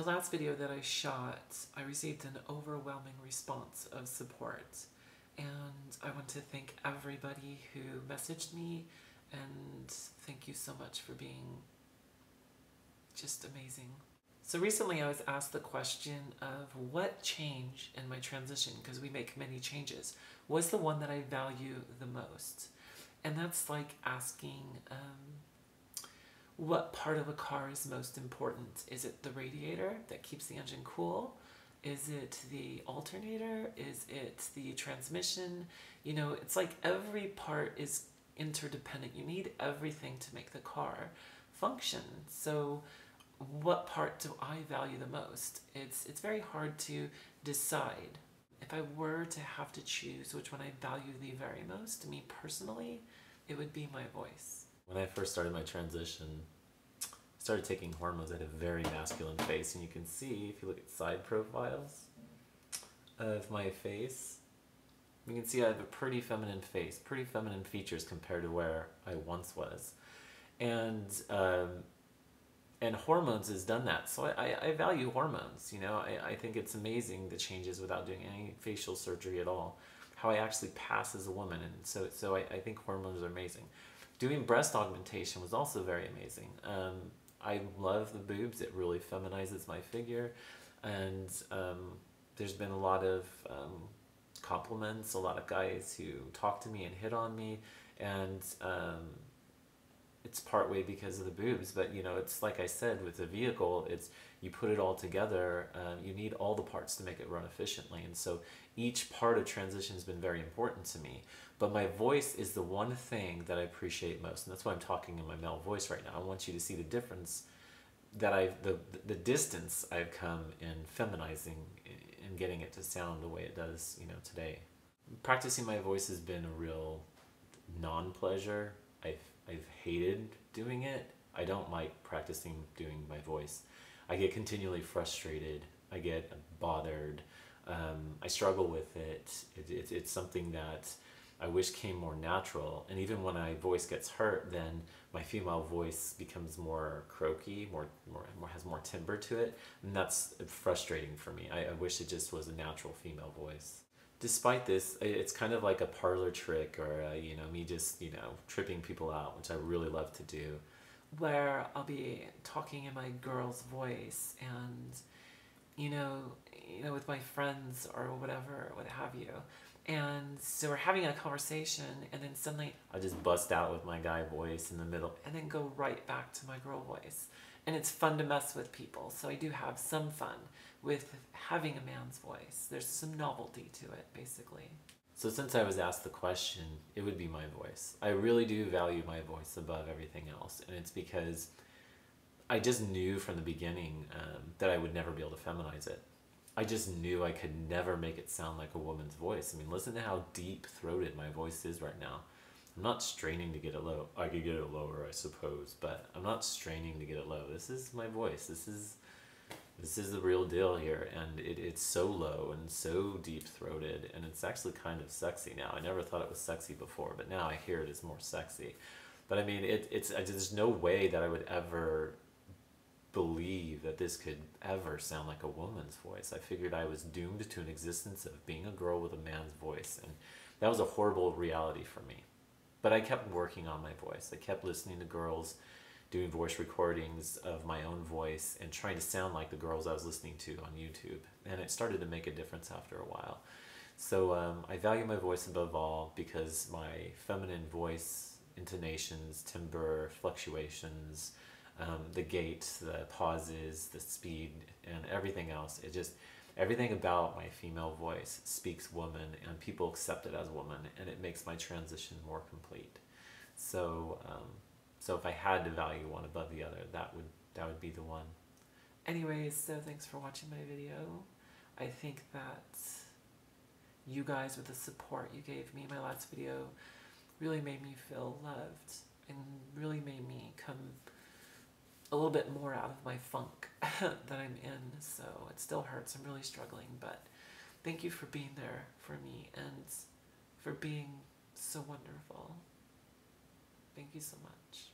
The last video that I shot, I received an overwhelming response of support, and I want to thank everybody who messaged me, and thank you so much for being just amazing. So recently I was asked the question of what change in my transition, because we make many changes, was the one that I value the most. And that's like asking what part of a car is most important. Is it the radiator that keeps the engine cool? Is it the alternator? Is it the transmission? You know, it's like every part is interdependent. You need everything to make the car function. So what part do I value the most? It's very hard to decide. If I were to have to choose which one I value the very most, me personally, it would be my voice. When I first started my transition, I started taking hormones. I had a very masculine face, and you can see, if you look at side profiles of my face, you can see I have a pretty feminine face, pretty feminine features compared to where I once was. And hormones has done that. So I value hormones, you know. I think it's amazing the changes without doing any facial surgery at all. How I actually pass as a woman, and so I think hormones are amazing. Doing breast augmentation was also very amazing. I love the boobs. It really feminizes my figure, and there's been a lot of compliments, a lot of guys who talk to me and hit on me, and it's partway because of the boobs, but you know, it's like I said, with the vehicle, it's you put it all together, you need all the parts to make it run efficiently, and so each part of transition has been very important to me. But my voice is the one thing that I appreciate most, and that's why I'm talking in my male voice right now. I want you to see the difference that the distance I've come in feminizing and getting it to sound the way it does, you know, today. Practicing my voice has been a real non-pleasure. I've hated doing it. I don't like practicing doing my voice. I get continually frustrated. I get bothered. I struggle with it. It's something that I wish came more natural. And even when my voice gets hurt, then my female voice becomes more croaky, has more timbre to it, and that's frustrating for me. I wish it just was a natural female voice. Despite this, it's kind of like a parlor trick, or you know, me just, you know, tripping people out, which I really love to do, where I'll be talking in my girl's voice, and you know, with my friends or whatever, what have you. And so we're having a conversation, and then suddenly I just bust out with my guy voice in the middle, and then go right back to my girl voice. And it's fun to mess with people, so I do have some fun with having a man's voice. There's some novelty to it, basically. So since I was asked the question, it would be my voice. I really do value my voice above everything else, and it's because I just knew from the beginning that I would never be able to feminize it. I just knew I could never make it sound like a woman's voice. I mean, listen to how deep-throated my voice is right now. I'm not straining to get it low. I could get it lower, I suppose, but I'm not straining to get it low. This is my voice. This is the real deal here, and it's so low and so deep-throated, and it's actually kind of sexy now. I never thought it was sexy before, but now I hear it as more sexy. But I mean, there's no way that I would ever believe that this could ever sound like a woman's voice. I figured I was doomed to an existence of being a girl with a man's voice, and that was a horrible reality for me. But I kept working on my voice. I kept listening to girls doing voice recordings of my own voice and trying to sound like the girls I was listening to on YouTube, and it started to make a difference after a while. So I value my voice above all because my feminine voice, intonations, timbre, fluctuations, the gait, the pauses, the speed, and everything else. Everything about my female voice speaks woman, and people accept it as woman, and it makes my transition more complete. So, so if I had to value one above the other, that would be the one. Anyways, so thanks for watching my video. I think that you guys, with the support you gave me in my last video, really made me feel loved, and really made me come a little bit more out of my funk that I'm in. So it still hurts. I'm really struggling, but thank you for being there for me and for being so wonderful. Thank you so much.